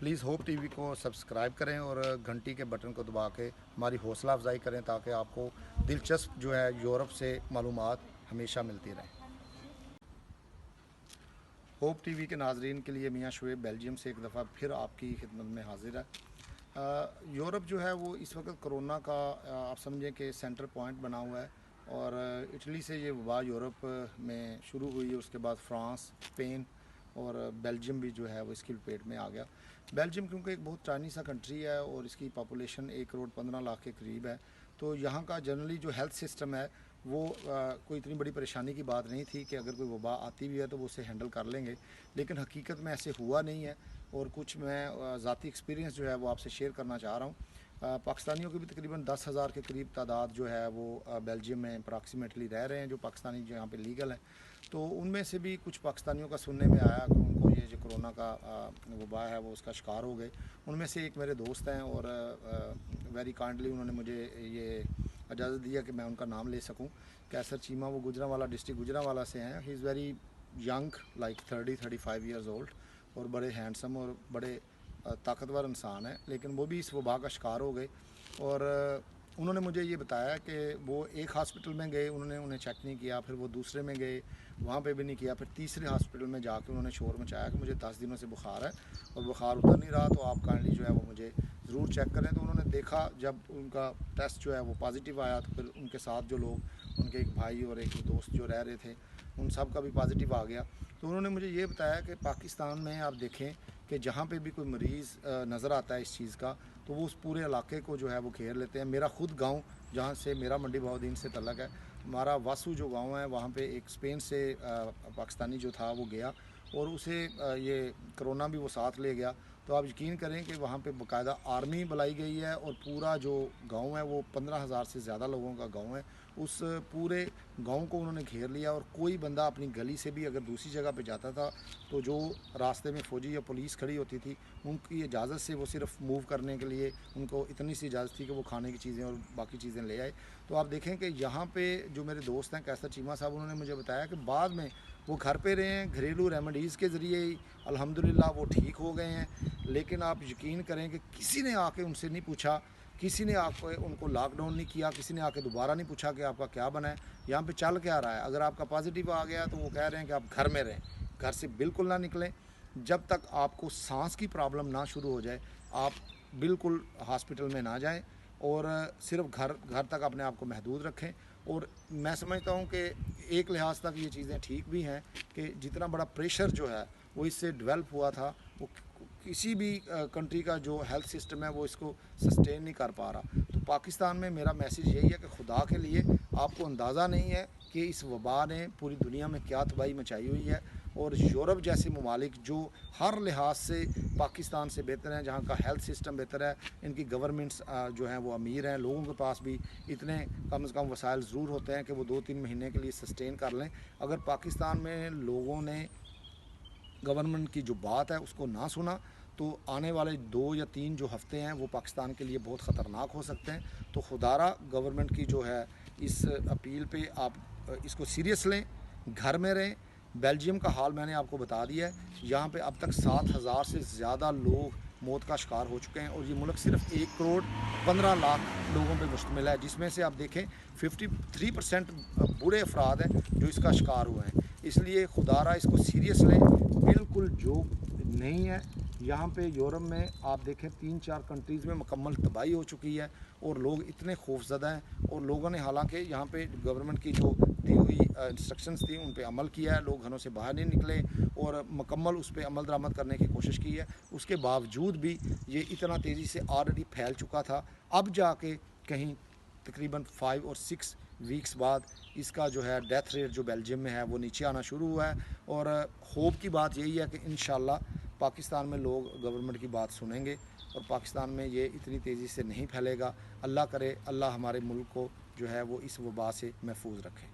Please hope TV को subscribe करें और घंटी के बटन को दबा के हमारी हौसला अफजाई करें ताकि आपको दिलचस्प जो है यूरोप से मालूमात हमेशा मिलती रहें। होप टीवी के नाजरीन के लिए मियाँ शुएब बेल्जियम से एक दफ़ा फिर आपकी खिदमत में हाजिर है। यूरोप जो है वो इस वक्त कोरोना का आप समझें कि सेंटर पॉइंट बना हुआ है और इटली से ये वबा यूरोप में शुरू हुई है, उसके बाद फ्रांस, स्पेन और बेल्जियम भी जो है वो इसकी लपेट में आ गया। बेल्जियम क्योंकि एक बहुत टाइनी सा कंट्री है और इसकी पॉपुलेशन 1,15,00,000 के करीब है, तो यहाँ का जनरली जो हेल्थ सिस्टम है वो कोई इतनी बड़ी परेशानी की बात नहीं थी कि अगर कोई वबा आती भी है तो वो उसे हैंडल कर लेंगे, लेकिन हकीकत में ऐसे हुआ नहीं है। और कुछ मैं ज़ाती एक्सपीरियंस जो है वो आपसे शेयर करना चाह रहा हूँ। पाकिस्तानियों की भी तकरीबन 10,000 के करीब तादाद जो है वो बेल्जियम में अप्रॉक्सीमेटली रह रहे हैं, जो पाकिस्तानी जो यहाँ पे लीगल हैं। तो उनमें से भी कुछ पाकिस्तानियों का सुनने में आया कि उनको ये जो कोरोना का वबा है वो उसका शिकार हो गए। उनमें से एक मेरे दोस्त हैं और वेरी काइंडली उन्होंने मुझे ये इजाज़त दिया कि मैं उनका नाम ले सकूं। कैसर चीमा, वो गुजरांवाला डिस्ट्रिक्ट गुजरांवाला से हैं। He is very young, like 30-35 years old, और बड़े हैंडसम और बड़े ताकतवर इंसान हैं, लेकिन वो भी इस वबा का शिकार हो गए। और उन्होंने मुझे ये बताया कि वो एक हॉस्पिटल में गए, उन्होंने उन्हें चेक नहीं किया, फिर वो दूसरे में गए, वहाँ पे भी नहीं किया, फिर तीसरे हॉस्पिटल में जाके उन्होंने शोर मचाया कि मुझे 10 दिनों से बुखार है और बुखार उतर नहीं रहा, तो आप काइंडली जो है वो मुझे ज़रूर चेक करें। तो उन्होंने देखा, जब उनका टेस्ट जो है वो पॉजिटिव आया, तो फिर उनके साथ जो लोग, उनके एक भाई और एक दोस्त जो रह रहे थे, उन सब का भी पॉजिटिव आ गया। तो उन्होंने मुझे ये बताया कि पाकिस्तान में आप देखें कि जहाँ पे भी कोई मरीज़ नज़र आता है इस चीज़ का, तो वो उस पूरे इलाके को जो है वो घेर लेते हैं। मेरा ख़ुद गांव, जहाँ से मेरा मंडी बहाउद्दीन से तल्लक है, हमारा वासू जो गांव है, वहाँ पे एक स्पेन से पाकिस्तानी जो था वो गया और उसे ये कोरोना भी वो साथ ले गया। तो आप यकीन करें कि वहाँ पे बाकायदा आर्मी बुलाई गई है और पूरा जो गांव है वो 15,000 से ज़्यादा लोगों का गांव है। उस पूरे गांव को उन्होंने घेर लिया और कोई बंदा अपनी गली से भी अगर दूसरी जगह पे जाता था तो जो रास्ते में फ़ौजी या पुलिस खड़ी होती थी, उनकी इजाज़त से वो सिर्फ मूव करने के लिए उनको इतनी सी इजाज़त थी कि वो खाने की चीज़ें और बाकी चीज़ें ले आए। तो आप देखें कि यहाँ पे जो मेरे दोस्त हैं कैसर चीमा साहब, उन्होंने मुझे बताया कि बाद में वो घर पे रहे हैं, घरेलू रेमेडीज़ के ज़रिए ही अल्हम्दुलिल्लाह वो ठीक हो गए हैं। लेकिन आप यकीन करें कि किसी ने आके उनसे नहीं पूछा, किसी ने आके उनको लॉकडाउन नहीं किया, किसी ने आके दोबारा नहीं पूछा कि आपका क्या बना है, यहाँ पे चल क्या रहा है। अगर आपका पॉजिटिव आ गया तो वो कह रहे हैं कि आप घर में रहें, घर से बिल्कुल ना निकलें। जब तक आपको सांस की प्रॉब्लम ना शुरू हो जाए, आप बिल्कुल हॉस्पिटल में ना जाएं और सिर्फ घर तक अपने आप को महदूद रखें। और मैं समझता हूँ कि एक लिहाज तक ये चीज़ें ठीक भी हैं कि जितना बड़ा प्रेशर जो है वो इससे डेवलप हुआ था, वो किसी भी कंट्री का जो हेल्थ सिस्टम है वो इसको सस्टेन नहीं कर पा रहा। तो पाकिस्तान में मेरा मैसेज यही है कि खुदा के लिए आपको अंदाज़ा नहीं है कि इस वबा ने पूरी दुनिया में क्या तबाही मचाई हुई है। और यूरोप जैसे ममालिक जो हर लिहाज से पाकिस्तान से बेहतर हैं, जहाँ का हेल्थ सिस्टम बेहतर है, इनकी गवर्नमेंट्स जो हैं वो अमीर हैं, लोगों के पास भी इतने कम से कम वसाइल ज़रूर होते हैं कि वो 2-3 महीने के लिए सस्टेन कर लें। अगर पाकिस्तान में लोगों ने गवर्नमेंट की जो बात है उसको ना सुना तो आने वाले 2 या 3 जो हफ्ते हैं वो पाकिस्तान के लिए बहुत ख़तरनाक हो सकते हैं। तो खुदारा गवर्नमेंट की जो है इस अपील पे आप इसको सीरियस लें, घर में रहें। बेल्जियम का हाल मैंने आपको बता दिया है, यहाँ पे अब तक 7,000 से ज़्यादा लोग मौत का शिकार हो चुके हैं और ये मुल्क सिर्फ 1,15,00,000 लोगों पे मुश्तमिल है, जिसमें से आप देखें 53% बूढ़े अफराद हैं जो इसका शिकार हुए हैं। इसलिए खुदारा इसको सीरियस लें, बिल्कुल जोक नहीं है। यहाँ पे यूरोप में आप देखें 3-4 कंट्रीज़ में मुकम्मल तबाही हो चुकी है और लोग इतने खौफजदा हैं और लोगों ने हालांकि यहाँ पे गवर्नमेंट की जो दी हुई इंस्ट्रक्शंस थी उन पे अमल किया है, लोग घरों से बाहर नहीं निकले और मुकम्मल उस पर अमल दरामद करने की कोशिश की है। उसके बावजूद भी ये इतना तेज़ी से ऑलरेडी फैल चुका था। अब जाके कहीं तकरीबन 5 और 6 वीक्स बाद इसका जो है डेथ रेट जो बेल्जियम में है वो नीचे आना शुरू हुआ है। और होप की बात यही है कि इंशाल्लाह पाकिस्तान में लोग गवर्नमेंट की बात सुनेंगे और पाकिस्तान में ये इतनी तेज़ी से नहीं फैलेगा। अल्लाह करे, अल्लाह हमारे मुल्क को जो है वो इस वबा से महफूज रखे।